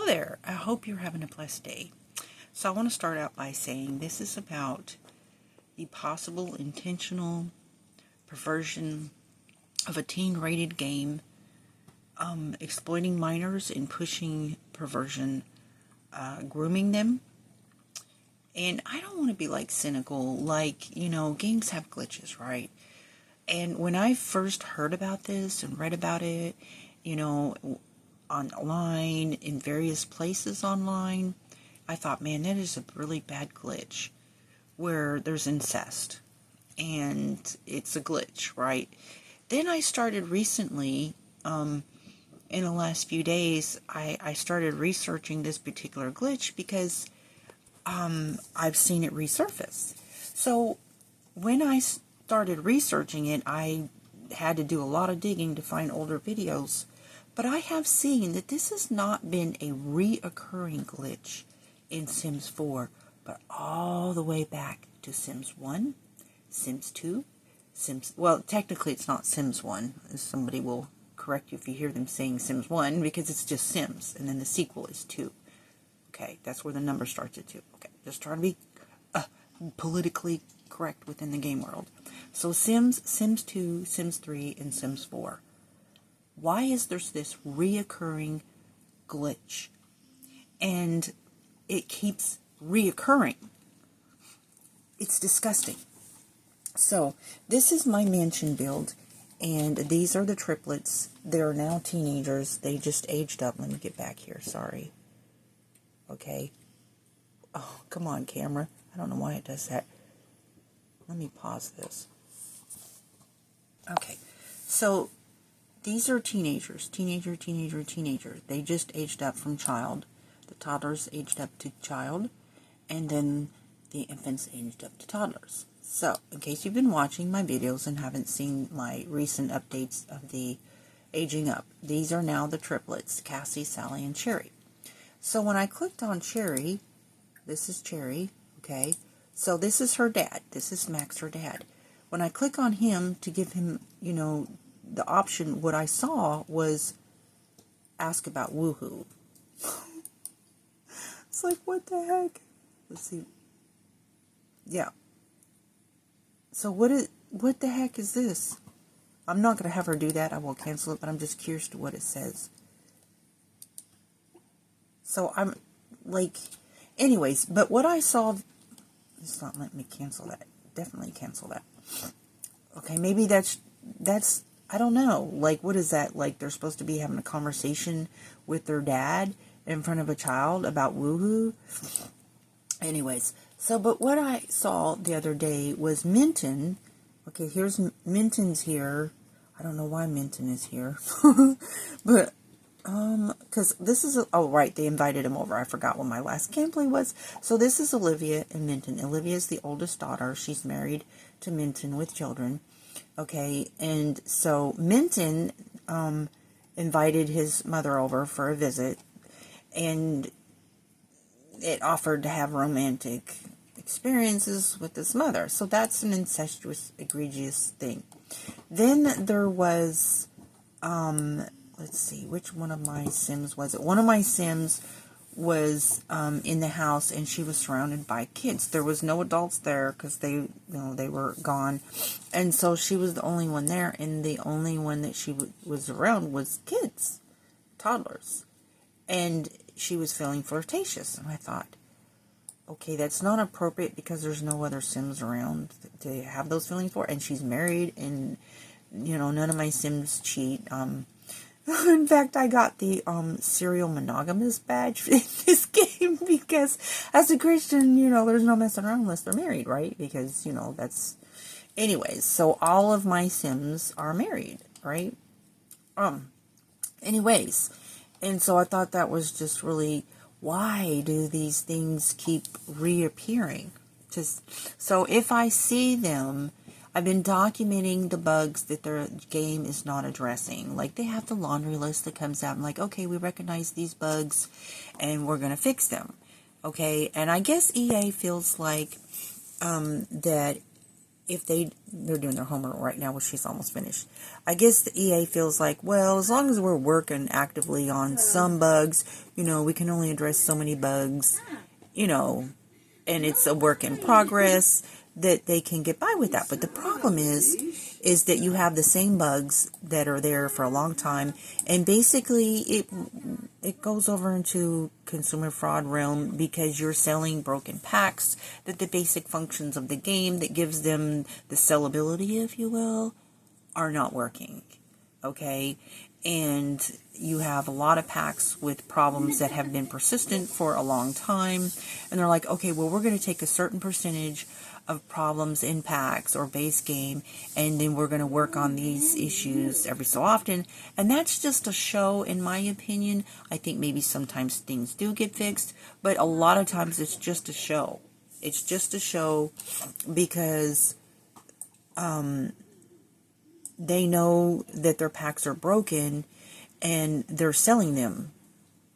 there, I hope you're having a blessed day. So I want to start out by saying this is about the possible intentional perversion of a teen-rated game, exploiting minors and pushing perversion, grooming them. And I don't want to be like cynical, like, games have glitches, right? And when I first heard about this and read about it, online, in various places online, I thought, man, that is a really bad glitch where there's incest. And it's a glitch, right? Then I started recently, in the last few days, I started researching this particular glitch because I've seen it resurface. So when I started researching it, I had to do a lot of digging to find older videos. But I have seen that this has not been a reoccurring glitch in Sims 4, but all the way back to Sims 1, Sims 2, well, technically it's not Sims 1. Somebody will correct you if you hear them saying Sims 1, because it's just Sims, and then the sequel is 2. Okay, that's where the number starts at 2. Okay, just trying to be politically correct within the game world. So Sims 2, Sims 3, and Sims 4. Why is there this reoccurring glitch? And it keeps reoccurring. It's disgusting. So, this is my mansion build, and these are the triplets. They're now teenagers. They just aged up. Let me get back here. Sorry. Okay. Oh, come on, camera. I don't know why it does that. Let me pause this. Okay. So, these are teenagers. Teenager. They just aged up from child. The toddlers aged up to child. And then the infants aged up to toddlers. So, in case you've been watching my videos and haven't seen my recent updates of the aging up, these are now the triplets, Cassie, Sally, and Cherry. So when I clicked on Cherry, this is Cherry, okay? So this is her dad. This is Max, her dad. When I click on him to give him, the option, what I saw was ask about woohoo. It's like, what the heck? Let's see. Yeah. So what the heck is this? I'm not going to have her do that. I will cancel it, but I'm just curious to what it says. So I'm like, anyways, but what I saw, it's not letting me cancel that. Definitely cancel that. Okay, maybe that's, I don't know. Like, what is that? Like, they're supposed to be having a conversation with their dad in front of a child about woohoo? Anyways, so, but what I saw the other day was Minton. Okay, here's Minton's here. I don't know why Minton is here. But, because this is, oh, right, they invited him over. I forgot what my last gameplay was. So this is Olivia and Minton. Olivia is the oldest daughter. She's married to Minton with children. Okay, and so Minton invited his mother over for a visit, and it offered to have romantic experiences with his mother. So that's an incestuous, egregious thing. Then there was, let's see, which one of my Sims was it? One of my Sims was in the house, and she was surrounded by kids. There was no adults there because they were gone, and so she was the only one there, and the only one that she was around was kids, toddlers, and she was feeling flirtatious. And I thought, okay, that's not appropriate because there's no other Sims around to have those feelings for, and she's married, and none of my Sims cheat. In fact, I got the serial monogamous badge in this game because as a Christian, there's no messing around unless they're married, right? Because, that's... Anyways, so all of my Sims are married, right? Anyways, and so I thought that was just really, why do these things keep reappearing? So if I see them, I've been documenting the bugs that their game is not addressing. Like, they have the laundry list that comes out. I'm like, okay, we recognize these bugs, and we're going to fix them. Okay, and I guess EA feels like that if they're doing their homework right now, which she's almost finished. I guess the EA feels like, well, as long as we're working actively on some bugs, we can only address so many bugs, and it's a work in progress, that they can get by with that. But the problem is that you have the same bugs that are there for a long time, and basically it goes over into consumer fraud realm, because you're selling broken packs, that the basic functions of the game that gives them the sellability, if you will, are not working. Okay? And you have a lot of packs with problems that have been persistent for a long time, and they're like, okay, well, we're going to take a certain percentage of problems in packs or base game, and then we're going to work on these issues every so often. And that's just a show, in my opinion. I think maybe sometimes things do get fixed, but a lot of times it's just a show. It's just a show because they know that their packs are broken, and they're selling them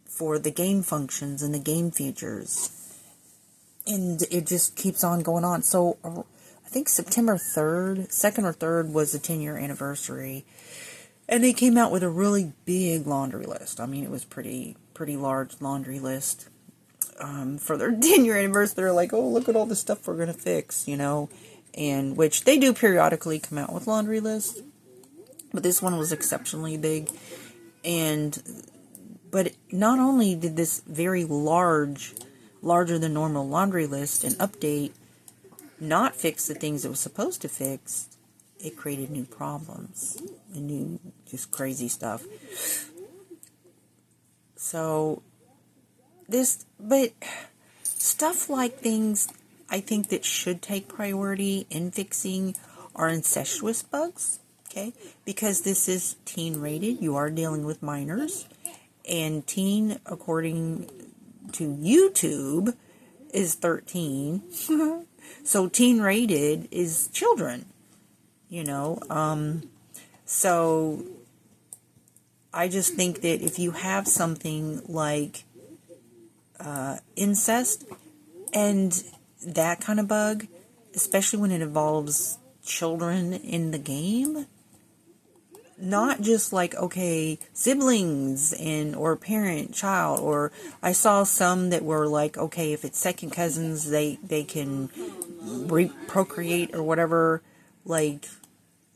for the game functions and the game features. And it just keeps on going on. So I think September 3rd, 2nd or 3rd, was the 10-year anniversary. And they came out with a really big laundry list. I mean, it was pretty large laundry list. For their 10-year anniversary, they're like, oh, look at all the stuff we're going to fix, And which they do periodically come out with laundry lists. But this one was exceptionally big. But not only did this very larger than normal laundry list and update not fix the things it was supposed to fix, it created new problems and new just crazy stuff. So but stuff like things I think that should take priority in fixing are incestuous bugs, okay? Because this is teen rated, you are dealing with minors, and teen, according to YouTube, is 13. So teen rated is children, so I just think that if you have something like incest and that kind of bug, especially when it involves children in the game, not just like, okay, siblings or parent, child, or I saw some that were like, okay, if it's second cousins, they can procreate or whatever. Like,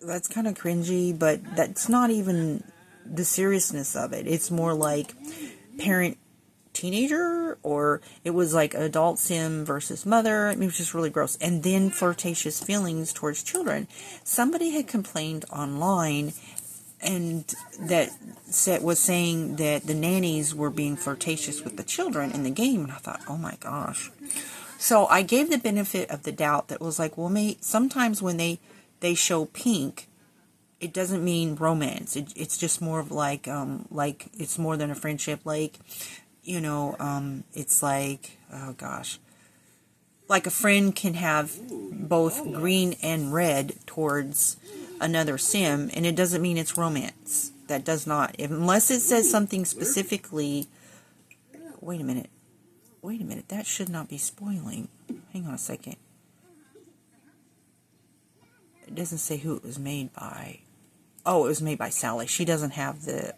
that's kind of cringy, but that's not even the seriousness of it. It's more like parent teenager, or it was like adult sim versus mother. I mean, it was just really gross. And then flirtatious feelings towards children. Somebody had complained online, and that was saying that the nannies were being flirtatious with the children in the game, and I thought, oh my gosh. So I gave the benefit of the doubt that was like, well, sometimes when they show pink, it doesn't mean romance. It's just more of like it's more than a friendship. Like, it's like, oh gosh, like a friend can have both green and red towards another sim, and it doesn't mean it's romance. That does not, unless it says something specifically. Wait a minute, that should not be spoiling. Hang on a second. It doesn't say who it was made by. Oh, it was made by Sally. She doesn't have the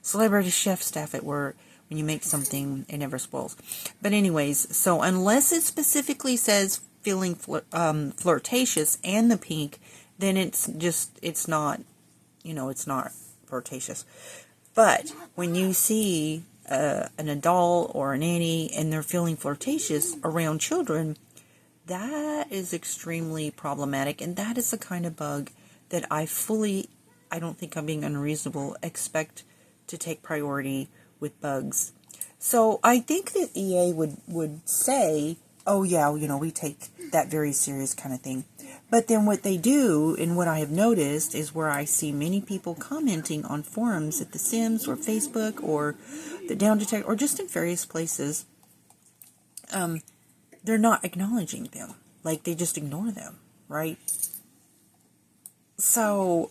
celebrity chef staff at work. When you make something, it never spoils. But anyways, so unless it specifically says feeling flirtatious and the pink, then it's not, it's not flirtatious. But when you see an adult or a nanny and they're feeling flirtatious around children, that is extremely problematic. And that is the kind of bug that I don't think I'm being unreasonable, expect to take priority with bugs. So I think that EA would say, oh yeah, we take that very serious kind of thing. But then what they do, and what I have noticed, is where I see many people commenting on forums at The Sims or Facebook or the Down Detect or just in various places, they're not acknowledging them. Like, they just ignore them, right? So,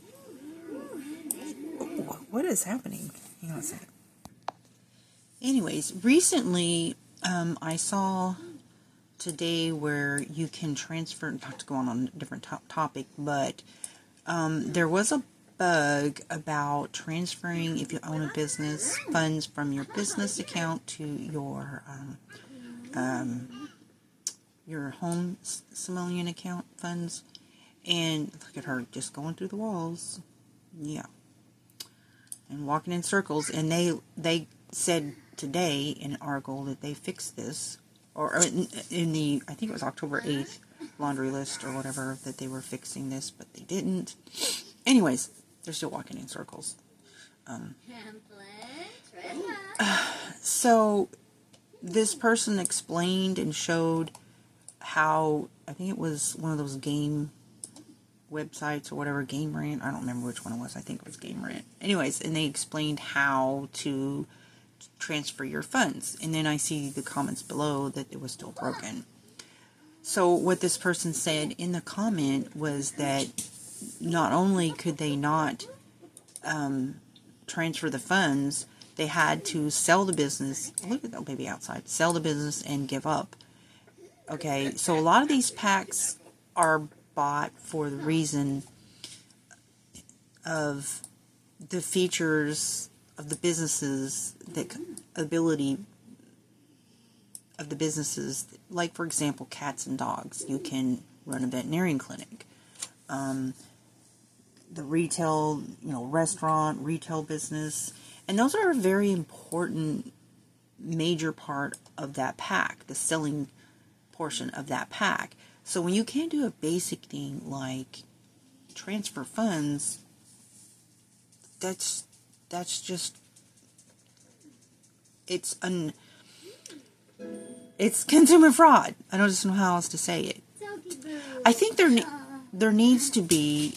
what is happening? Hang on a second. Anyways, recently, I saw today where you can transfer, not to go on a different topic, but there was a bug about transferring, if you own a business, funds from your business account to your home civilian account funds. And look at her just going through the walls. Yeah. And walking in circles. And they said today in an article that they fixed this. Or in the, I think it was October 8th laundry list or whatever, that they were fixing this, but they didn't. Anyways, they're still walking in circles. So this person explained and showed how, I think it was one of those game websites or whatever, Game Rant, I don't remember which one it was, I think it was Game Rant. Anyways, and they explained how to transfer your funds, and then I see the comments below that it was still broken. So what this person said in the comment was that not only could they not transfer the funds, they had to sell the business. Look at that baby outside. Sell the business and give up. Okay, so a lot of these packs are bought for the reason of the features of the businesses, the ability of the businesses, like for example cats and dogs. You can run a veterinarian clinic, the retail, restaurant, retail business, and those are a very important major part of that pack, the selling portion of that pack. So when you can't do a basic thing like transfer funds, that's just, it's consumer fraud. I don't just know how else to say it. I think there needs to be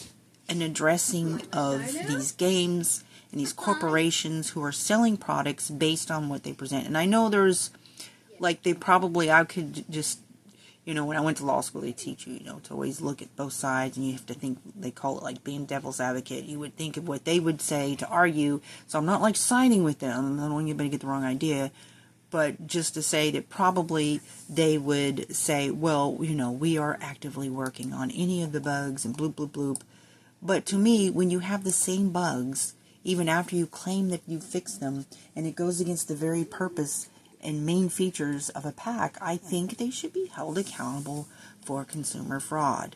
an addressing of these games and these corporations who are selling products based on what they present. And I know there's, like, I could just, when I went to law school, they teach you, to always look at both sides, and you have to think, they call it like being devil's advocate. You would think of what they would say to argue. So I'm not like siding with them. I don't want anybody to get the wrong idea. But just to say that probably they would say, well, we are actively working on any of the bugs and bloop, bloop, bloop. But to me, when you have the same bugs, even after you claim that you fixed them, and it goes against the very purpose and main features of a pack, I think they should be held accountable for consumer fraud.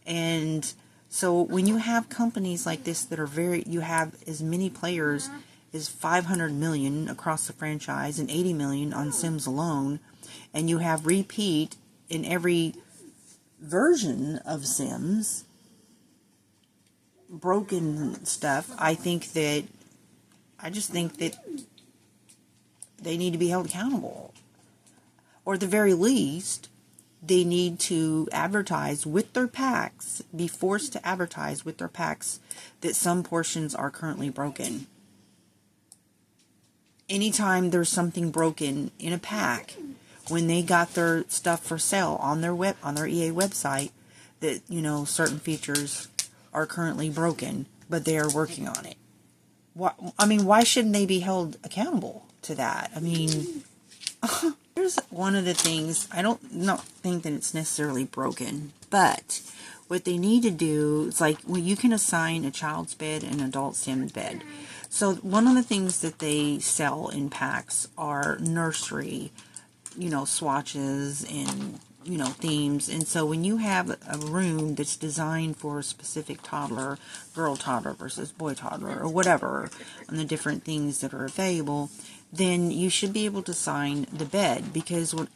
And so when you have companies like this that are you have as many players as 500 million across the franchise and 80 million on Sims alone, and you have repeat in every version of Sims, broken stuff, I just think that they need to be held accountable. Or at the very least, they need to advertise with their packs, be forced to advertise with their packs that some portions are currently broken. Anytime there's something broken in a pack, when they got their stuff for sale on their EA website, that, certain features are currently broken, but they are working on it. Why shouldn't they be held accountable to that? Here's one of the things. I don't think that it's necessarily broken, but what they need to do is, like, you can assign a child's bed and an adult sim bed. So one of the things that they sell in packs are nursery, swatches and, themes. And so when you have a room that's designed for a specific toddler, girl toddler versus boy toddler, or whatever, and the different things that are available, then you should be able to assign the bed, because what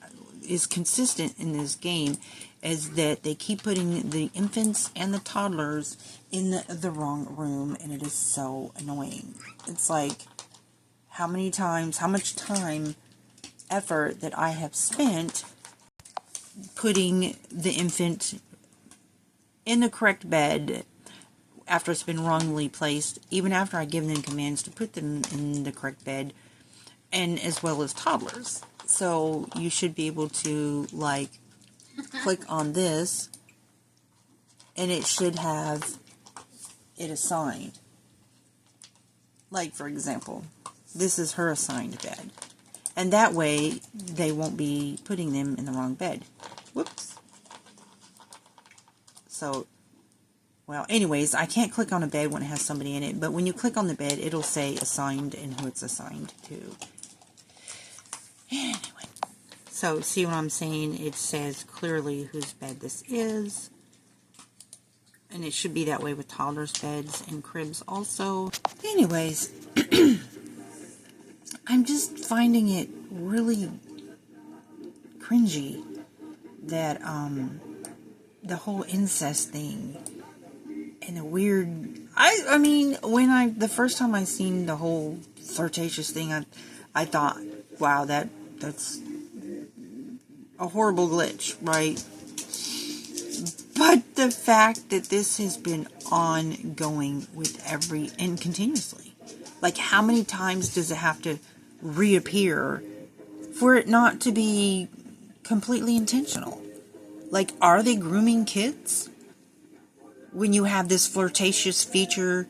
is consistent in this game is that they keep putting the infants and the toddlers in the wrong room, and it is so annoying. It's like, how much time, effort that I have spent putting the infant in the correct bed after it's been wrongly placed, even after I give them commands to put them in the correct bed, and as well as toddlers. So you should be able to, like, click on this, and it should have it assigned. Like, for example, this is her assigned bed. And that way, they won't be putting them in the wrong bed. Whoops. So, well, anyways, I can't click on a bed when it has somebody in it, but when you click on the bed, it'll say assigned and who it's assigned to. Anyway, so see what I'm saying? It says clearly whose bed this is. And it should be that way with toddlers' beds and cribs also. Anyways, I'm just finding it really cringy that the whole incest thing and the weird. I mean, when the first time I seen the whole flirtatious thing, I thought, wow, that's a horrible glitch, right? But the fact that this has been ongoing with and continuously, like how many times does it have to reappear for it not to be completely intentional? Like, are they grooming kids? When you have this flirtatious feature,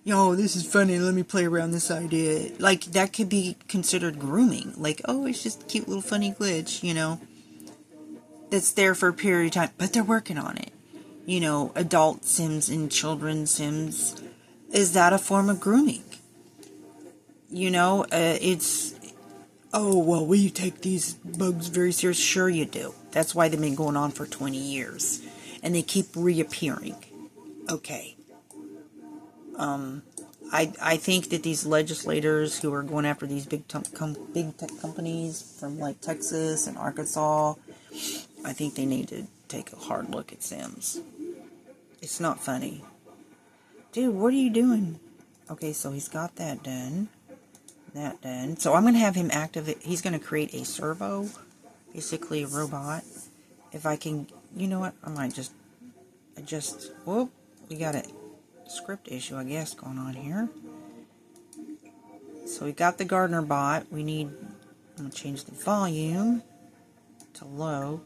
this is funny, let me play around this idea. Like, that could be considered grooming. Like, oh, it's just a cute little funny glitch, that's there for a period of time. But they're working on it. Adult Sims and children's Sims. Is that a form of grooming? It's, oh, well, we take these bugs very serious. Sure you do. That's why they've been going on for 20 years. And they keep reappearing. Okay. I think that these legislators who are going after these big tech companies from like Texas and Arkansas, I think they need to take a hard look at Sims. It's not funny. Dude, what are you doing? Okay, so he's got that done. That done. So I'm going to have him activate. He's going to create a servo. Basically a robot. If I can, you know what? I might just adjust. Whoop. We got a script issue, I guess, going on here. So we got the gardener bot. I'm going to change the volume to low.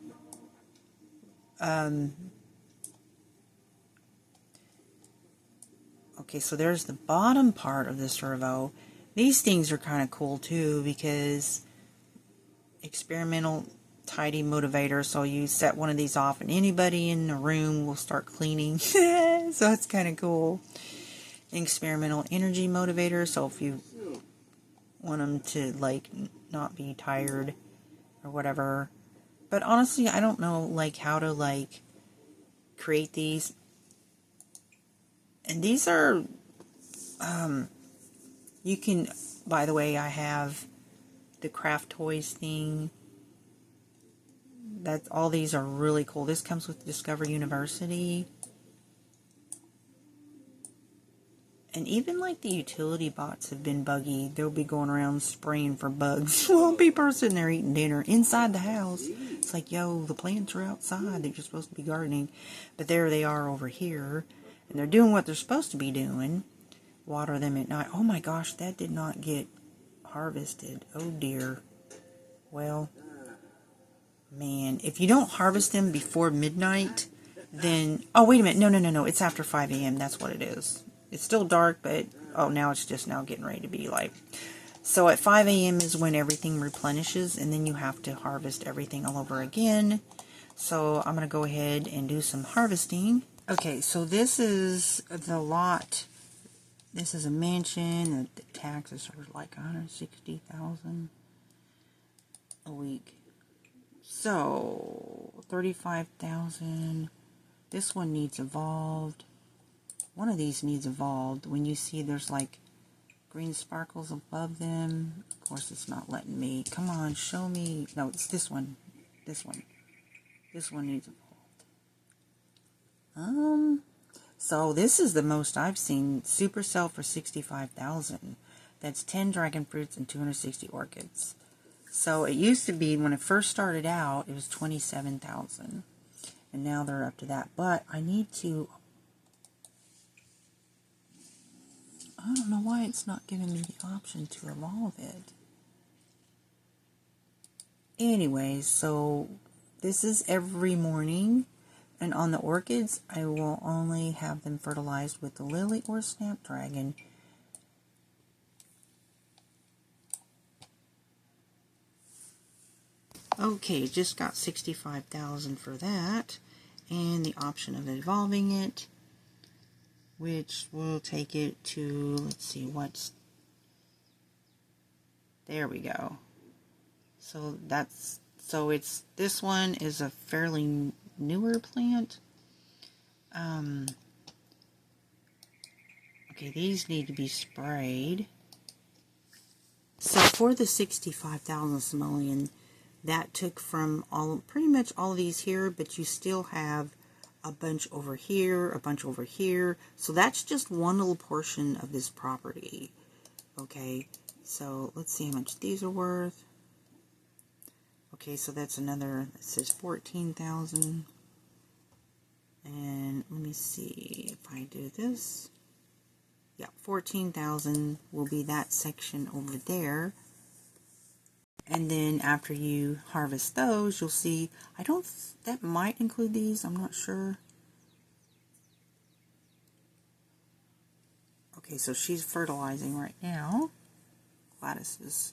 Okay, so there's the bottom part of the servo. These things are kind of cool too, because experimental tidy motivator. So you set one of these off and anybody in the room will start cleaning. So it's kind of cool. Experimental energy motivator. So if you want them to like not be tired or whatever. But honestly, I don't know like how to like create these. And these are you can, by the way, I have the craft toys thing. All these are really cool. This comes with Discover University. And even like the utility bots have been buggy. They'll be going around spraying for bugs while people are sitting there eating dinner inside the house. It's like, yo, the plants are outside. They're just supposed to be gardening. But there they are over here. And they're doing what they're supposed to be doing. Water them at night. Oh my gosh, that did not get harvested. Oh dear. Well, man, if you don't harvest them before midnight, then... Oh, wait a minute. No. It's after 5 a.m. That's what it is. It's still dark, but... Oh, now it's just now getting ready to be light. So at 5 a.m. is when everything replenishes, and then you have to harvest everything all over again. So I'm going to go ahead and do some harvesting. Okay, so this is the lot. This is a mansion. The taxes are like $160,000 a week. So $35,000. This one needs evolved. One of these needs evolved. When you see there's like green sparkles above them. Of course, it's not letting me. Come on, show me. No, it's this one. This one. This one needs evolved. So this is the most I've seen. Supercell for $65,000. That's 10 dragon fruits and 260 orchids. So it used to be, when it first started out, it was $27,000. And now they're up to that. But I need to... I don't know why it's not giving me the option to evolve it. Anyways, so this is every morning. And on the orchids, I will only have them fertilized with the lily or snapdragon. Okay, just got 65,000 for that, and the option of evolving it, which will take it to, let's see, there we go. So this one is a fairly newer plant. Okay, these need to be sprayed. So for the 65,000 simoleon, that took from pretty much all of these here, but you still have a bunch over here, a bunch over here. So that's just one little portion of this property. Okay, so let's see how much these are worth. Okay, so that's another, it says 14,000. And let me see if I do this. Yeah, 14,000 will be that section over there. And then after you harvest those, you'll see, that might include these, I'm not sure. Okay, so she's fertilizing right now. Gladys is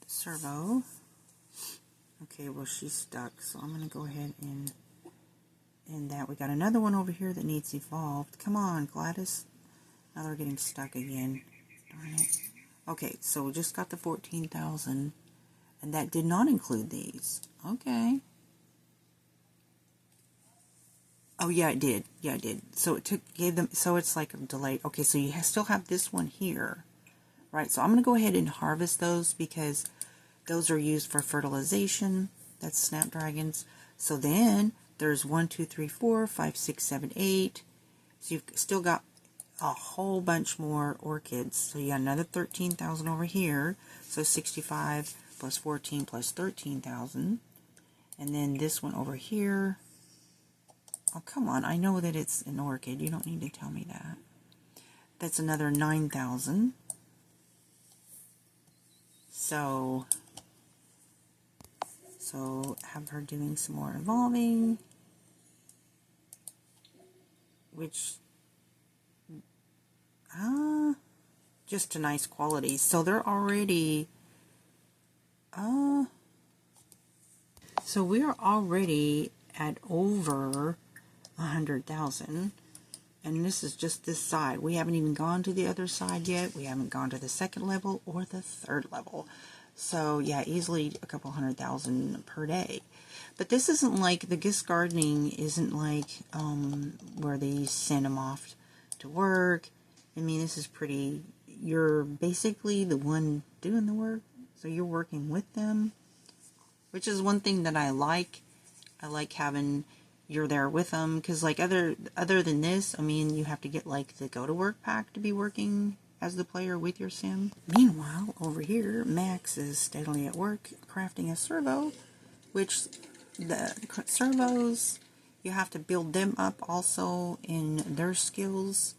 the servo. Okay, well she's stuck, so I'm going to go ahead and end that. We got another one over here that needs evolved. Come on, Gladys. Now they're getting stuck again. Darn it. Okay, so we just got the 14,000. And that did not include these. Okay. Oh, yeah, it did. Yeah, it did. So gave them, so it's like a delay. Okay, so you still have this one here. Right, so I'm going to go ahead and harvest those because those are used for fertilization. That's snapdragons. So then there's 1, 2, 3, 4, 5, 6, 7, 8. So you've still got a whole bunch more orchids. So you got another 13,000 over here. So 65 plus 14 plus 13,000. And then this one over here. Oh, come on. I know that it's an orchid. You don't need to tell me that. That's another 9,000. So have her doing some more evolving. Which, just a nice quality. So they're already, so we are already at over 100,000, and this is just this side. We haven't even gone to the other side yet. We haven't gone to the second level or the third level. So yeah, easily a couple 100,000 per day. But this isn't like, the Gist Gardening isn't like where they send them off to work. I mean, this is pretty, you're basically the one doing the work, so you're working with them, which is one thing that I like. I like having, you're there with them, because like other than this, I mean, you have to get like the go to work pack to be working as the player with your sim. Meanwhile, over here, Max is steadily at work crafting a servo, which the servos, you have to build them up also in their skills.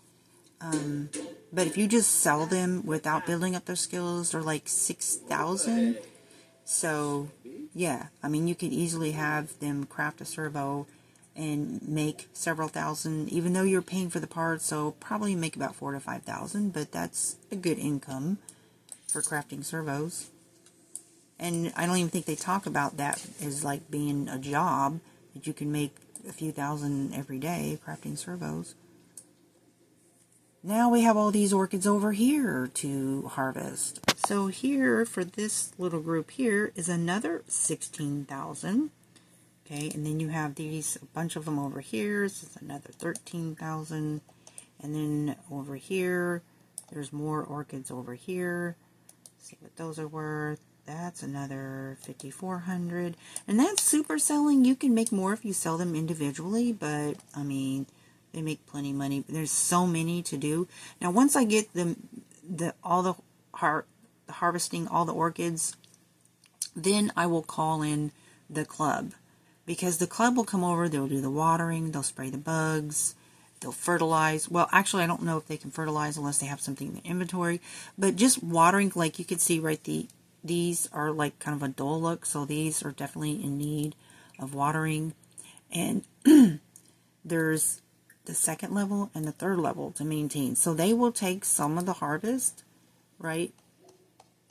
But if you just sell them without building up their skills, they're like 6,000. So yeah, I mean, you could easily have them craft a servo and make several thousand, even though you're paying for the parts, so probably make about 4,000 to 5,000, but that's a good income for crafting servos. And I don't even think they talk about that as like being a job, that you can make a few thousand every day crafting servos. Now we have all these orchids over here to harvest. So here, for this little group here, is another 16,000. Okay, and then you have these, a bunch of them over here. This is another 13,000. And then over here, there's more orchids over here. Let's see what those are worth. That's another 5,400. And that's super selling. You can make more if you sell them individually, but I mean, they make plenty of money. There's so many to do. Now, once I get harvesting all the orchids, then I will call in the club, because the club will come over. They'll do the watering. They'll spray the bugs. They'll fertilize. Well, actually, I don't know if they can fertilize unless they have something in the inventory. But just watering, like you can see right, these are like kind of a dull look. So these are definitely in need of watering. And there's the second level and the third level to maintain. So they will take some of the harvest, right?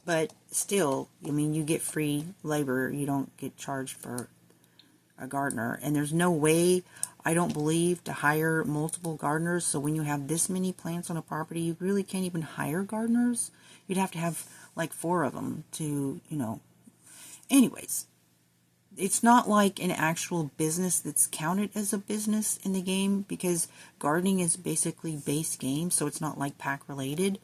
But still, I mean, you get free labor. You don't get charged for a gardener. And there's no way, I don't believe, to hire multiple gardeners. So when you have this many plants on a property, you really can't even hire gardeners. You'd have to have like 4 of them to, Anyways, it's not like an actual business that's counted as a business in the game, because gardening is basically base game, so it's not like pack related.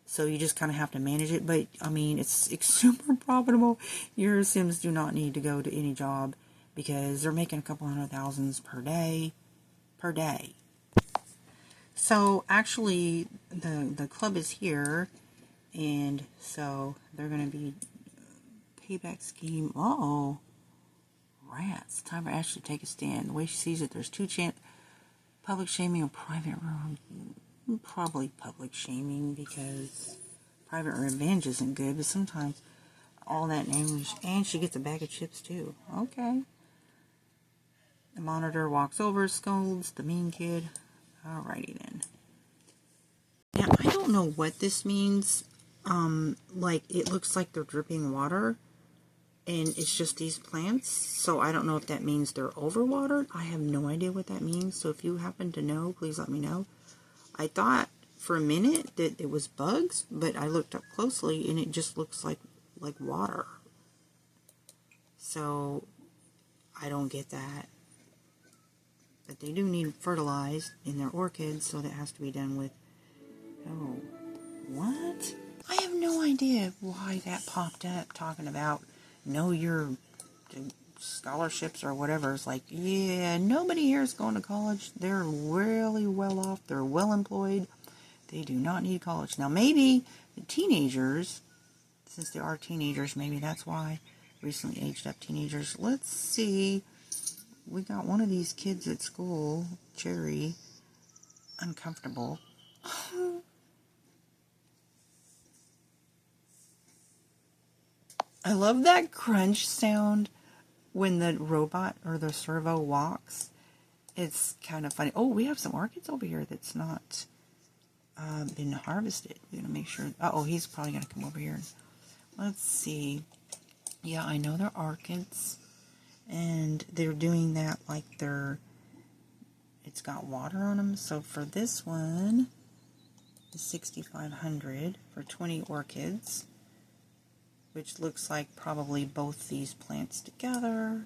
So you just kind of have to manage it. But I mean, it's super profitable. Your Sims do not need to go to any job, because they're making a couple $100,000 per day. So actually, the club is here, and so they're going to be payback scheme. Uh-oh. Rats. Time for Ashley to take a stand. The way she sees it, there's 2 public shaming or private room. Probably public shaming, because private revenge isn't good, but sometimes all that English. And she gets a bag of chips too. Okay. The monitor walks over, scolds the mean kid. Alrighty then. Now, I don't know what this means. Like, it looks like they're dripping water, and it's just these plants. So I don't know if that means they're overwatered. I have no idea what that means. So if you happen to know, please let me know. I thought for a minute that it was bugs, but I looked up closely and it just looks like water. So I don't get that. But they do need fertilized in their orchids, so that has to be done with... Oh, what? I have no idea why that popped up, talking about know your scholarships or whatever. It's like, yeah, nobody here is going to college. They're really well off. They're well employed. They do not need college. Now, maybe the teenagers, since they are teenagers, maybe that's why. Recently aged up teenagers. Let's see. We got one of these kids at school, Cherry, uncomfortable. I love that crunch sound when the robot or the servo walks. It's kind of funny. Oh, we have some orchids over here that's not been harvested. We're going to make sure. Uh-oh, he's probably going to come over here. Let's see. Yeah, I know they're orchids. And they're doing that like it's got water on them. So for this one, the 6,500 for 20 orchids, which looks like probably both these plants together.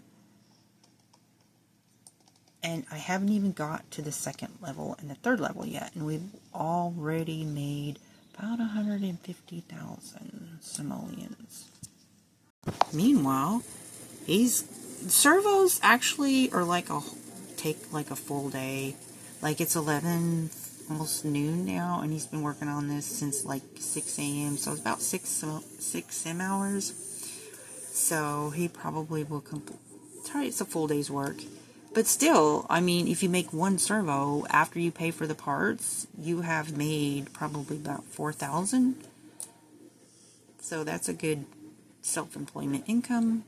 And I haven't even got to the 2nd level and the 3rd level yet, and we've already made about 150,000 simoleons. Meanwhile, servos actually are take like a full day. Like, it's 11, almost noon now, and he's been working on this since like 6 a.m. So it's about 6 sim hours. So he probably will it's a full day's work. But still, I mean, if you make one servo, after you pay for the parts, you have made probably about 4,000. So that's a good self-employment income.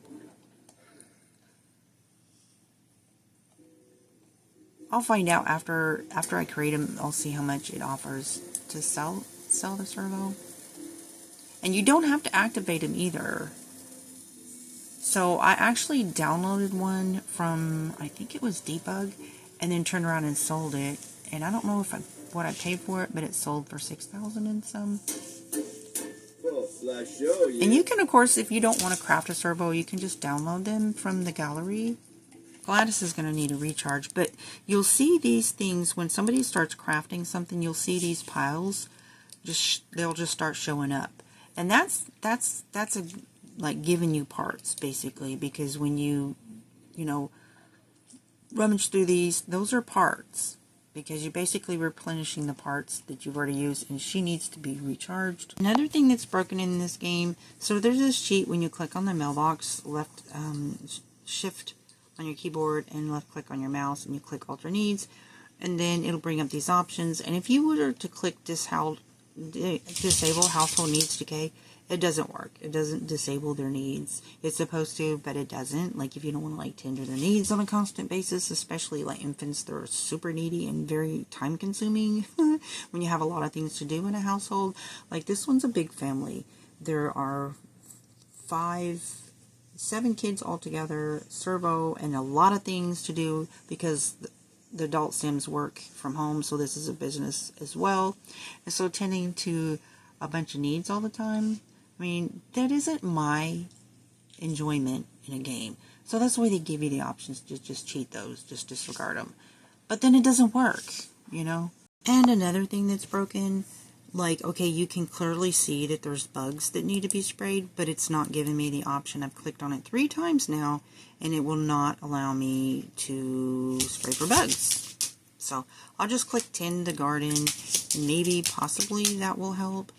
I'll find out after I create them. I'll see how much it offers to sell the servo. And you don't have to activate them either. So I actually downloaded one from, I think it was Debug, and then turned around and sold it. And I don't know what I paid for it, but it sold for 6,000 and some. And you can, of course, if you don't want to craft a servo, you can just download them from the gallery. Gladys is going to need a recharge, but you'll see these things when somebody starts crafting something. You'll see these piles, they'll just start showing up, and that's like giving you parts basically, because when you rummage through these, those are parts, because you're basically replenishing the parts that you've already used, and she needs to be recharged. Another thing that's broken in this game, so there's this sheet when you click on the mailbox, left shift on your keyboard and left click on your mouse, and you click Ultra Needs, and then it'll bring up these options. And if you were to click disable Household Needs Decay, it doesn't work. It doesn't disable their needs. It's supposed to, but it doesn't. Like, if you don't want to tend to their needs on a constant basis, especially like infants, they're super needy and very time consuming when you have a lot of things to do in a household. Like, this one's a big family. There are 7 kids altogether, servo, and a lot of things to do because the adult Sims work from home, so this is a business as well. And so tending to a bunch of needs all the time, I mean, that isn't my enjoyment in a game. So that's why they give you the options to just cheat those, just disregard them. But then it doesn't work, you know? And another thing that's broken, like, okay, you can clearly see that there's bugs that need to be sprayed, but it's not giving me the option. I've clicked on it 3 times now, and it will not allow me to spray for bugs. So I'll just click tend the garden, and maybe possibly that will help,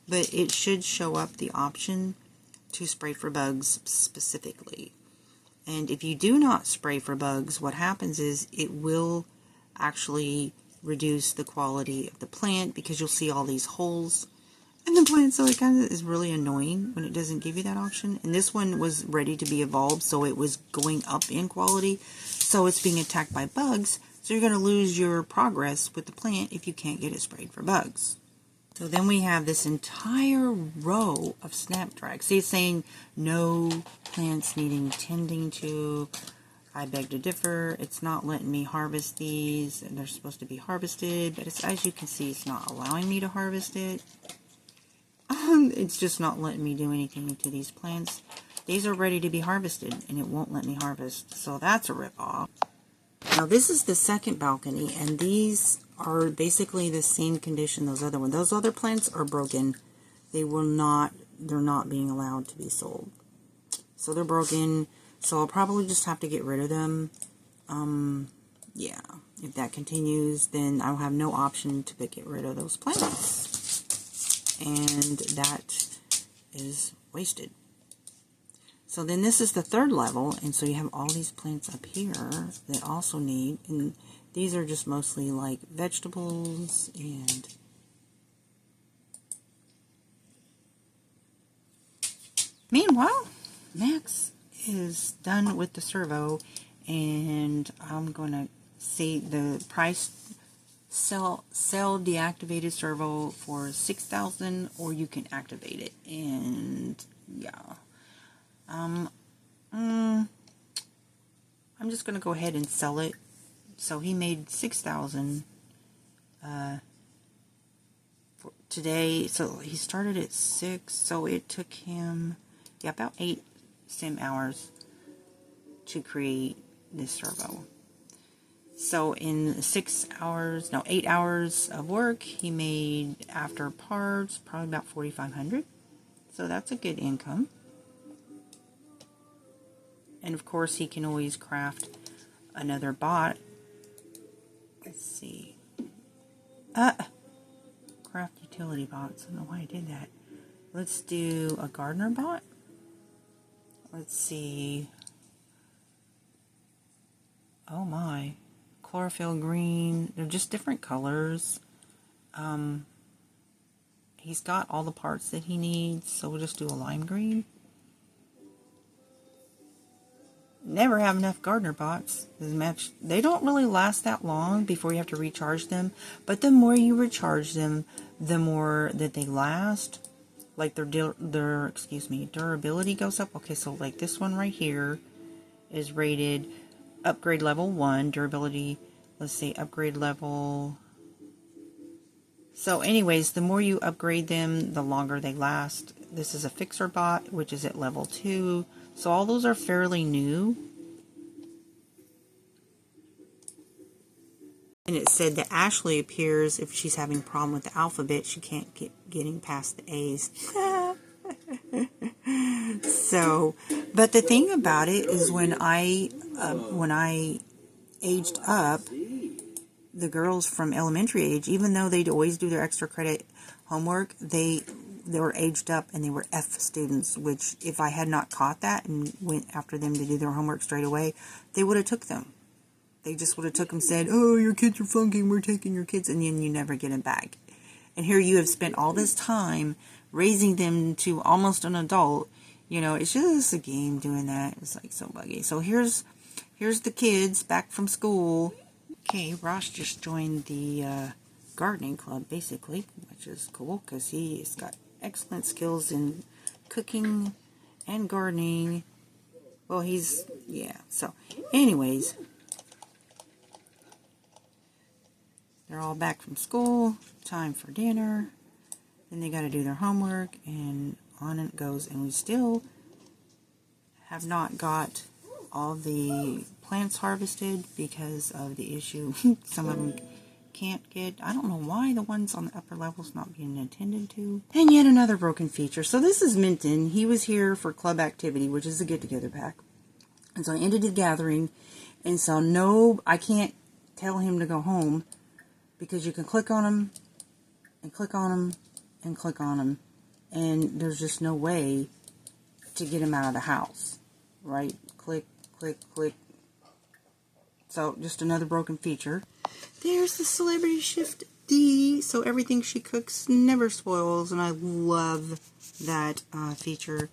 but it should show up the option to spray for bugs specifically. And if you do not spray for bugs, what happens is it will actually reduce the quality of the plant because you'll see all these holes in the plant, so it kind of is really annoying when it doesn't give you that option. And this one was ready to be evolved, so it was going up in quality, so it's being attacked by bugs, so you're going to lose your progress with the plant if you can't get it sprayed for bugs. So then we have this entire row of snapdragons. See, it's saying no plants needing tending to. I beg to differ. It's not letting me harvest these, and they're supposed to be harvested, but it's, as you can see, it's not allowing me to harvest it. It's just not letting me do anything to these plants. These are ready to be harvested, and it won't let me harvest, so that's a ripoff. Now this is the second balcony, and these are basically the same condition those other ones. Those other plants are broken. They're not being allowed to be sold. So they're broken. So I'll probably just have to get rid of them. Yeah, if that continues, then I'll have no option to get rid of those plants. And that is wasted. So then this is the 3rd level, and so you have all these plants up here that also need, and these are just mostly like vegetables and meanwhile, Max is done with the servo, and I'm going to see the price sell deactivated servo for $6,000, or you can activate it. And yeah, I'm just going to go ahead and sell it. So he made $6,000 for today. So he started at 6, so it took him about 8 sim hours to create this servo. So in 8 hours of work, he made, after parts, probably about $4,500. So that's a good income. And of course, he can always craft another bot. Let's see. Craft utility bots. I don't know why I did that. Let's do a gardener bot. Let's see. Oh my. Chlorophyll green. They're just different colors. He's got all the parts that he needs, so we'll just do a lime green. Never have enough gardener bots. They don't really last that long before you have to recharge them, but the more you recharge them, the more that they last. Like their durability goes up. Okay, so like this one right here is rated upgrade level 1, durability, let's say upgrade level. So anyways, the more you upgrade them, the longer they last. This is a fixer bot, which is at level 2. So all those are fairly new. And it said that Ashley appears if she's having a problem with the alphabet. She can't getting past the A's. So, but the thing about it is when I aged up, the girls from elementary age, even though they'd always do their extra credit homework, they were aged up and they were F students, which if I had not caught that and went after them to do their homework straight away, they would have took them. They just would have took them, said, oh, your kids are flunking, we're taking your kids, and then you never get them back. And here you have spent all this time raising them to almost an adult. You know, it's just a game doing that. It's like so buggy. So here's the kids back from school. Okay, Ross just joined the gardening club, basically, which is cool because he's got excellent skills in cooking and gardening. Well, yeah. So, anyways, they're all back from school. Time for dinner. Then they got to do their homework, and on it goes. And we still have not got all the plants harvested because of the issue. Some of them can't get. I don't know why the ones on the upper levels not being attended to. And yet another broken feature. So this is Minton. He was here for club activity, which is a get-together pack. And so I ended the gathering. And so no, I can't tell him to go home because you can click on him and click on him and click on him. And there's just no way to get him out of the house. Right? Click, click, click. So just another broken feature. There's the Celebrity Shift D. So everything she cooks never spoils. And I love that feature.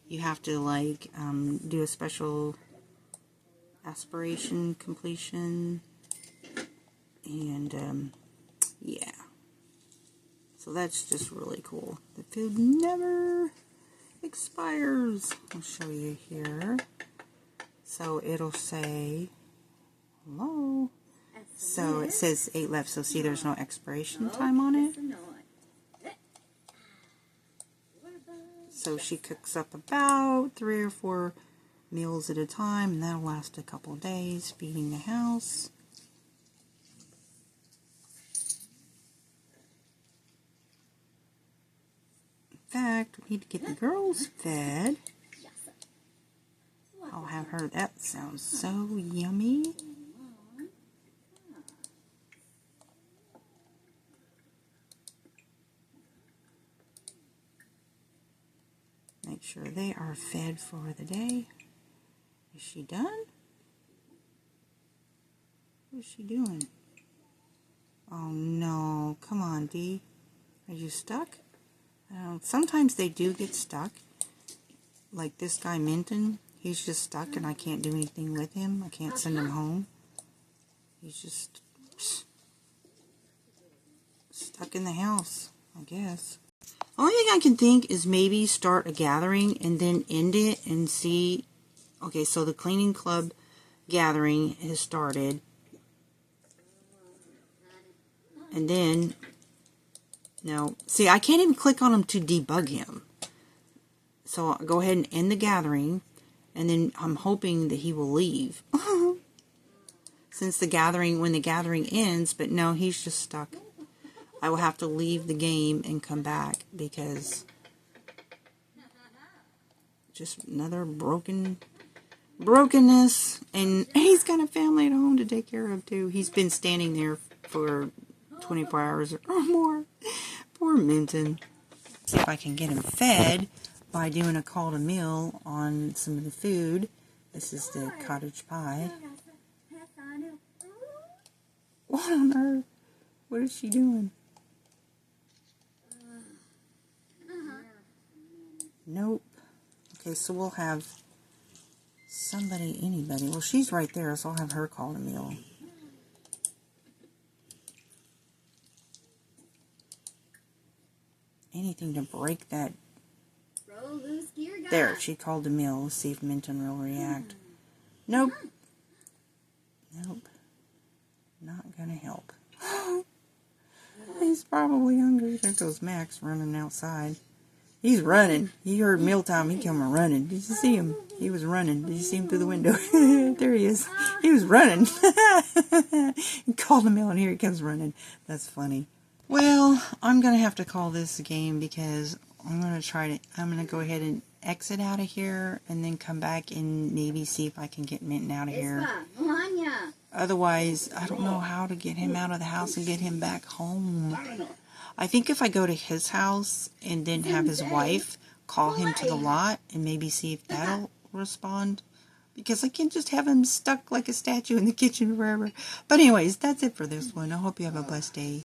You have to like do a special aspiration completion. And yeah. So that's just really cool. The food never expires. I'll show you here. So it'll say, hello. So it says 8 left. So see, there's no expiration time on it. So she cooks up about 3 or 4 meals at a time, and that'll last a couple of days, feeding the house. In fact, we need to get the girls fed. I'll have her. That sounds so yummy. Make sure they are fed for the day. Is she done? What is she doing? Oh no, come on, Dee. Are you stuck? Sometimes they do get stuck. Like this guy Minton, he's just stuck and I can't do anything with him. I can't send him home. He's just stuck in the house, I guess. Only thing I can think is maybe start a gathering and then end it and see. Okay, so the cleaning club gathering has started. And then, no, see, I can't even click on him to debug him. So I'll go ahead and end the gathering. And then I'm hoping that he will leave. Since when the gathering ends, but no, he's just stuck. I will have to leave the game and come back because just another brokenness. And he's got a family at home to take care of too. He's been standing there for 24 hours or more. Poor Minton. See if I can get him fed by doing a call to meal on some of the food. This is the cottage pie. What on earth? What is she doing? Nope. Okay, so we'll have anybody. Well, she's right there, so I'll have her call a meal. Anything to break that. There, she called a meal. Let's see if Minton will react. Nope. Nope. Not gonna help. He's probably hungry. There goes Max running outside. He's running. He heard mealtime. He came running. Did you see him? He was running. Did you see him through the window? There he is. He was running. He called him out, and here he comes running. That's funny. Well, I'm going to have to call this a game because I'm going to go ahead and exit out of here and then come back and maybe see if I can get Minton out of here. Otherwise, I don't know how to get him out of the house and get him back home. I think if I go to his house and then have his wife call him to the lot and maybe see if that'll respond. Because I can't just have him stuck like a statue in the kitchen forever. But anyways, that's it for this one. I hope you have a blessed day.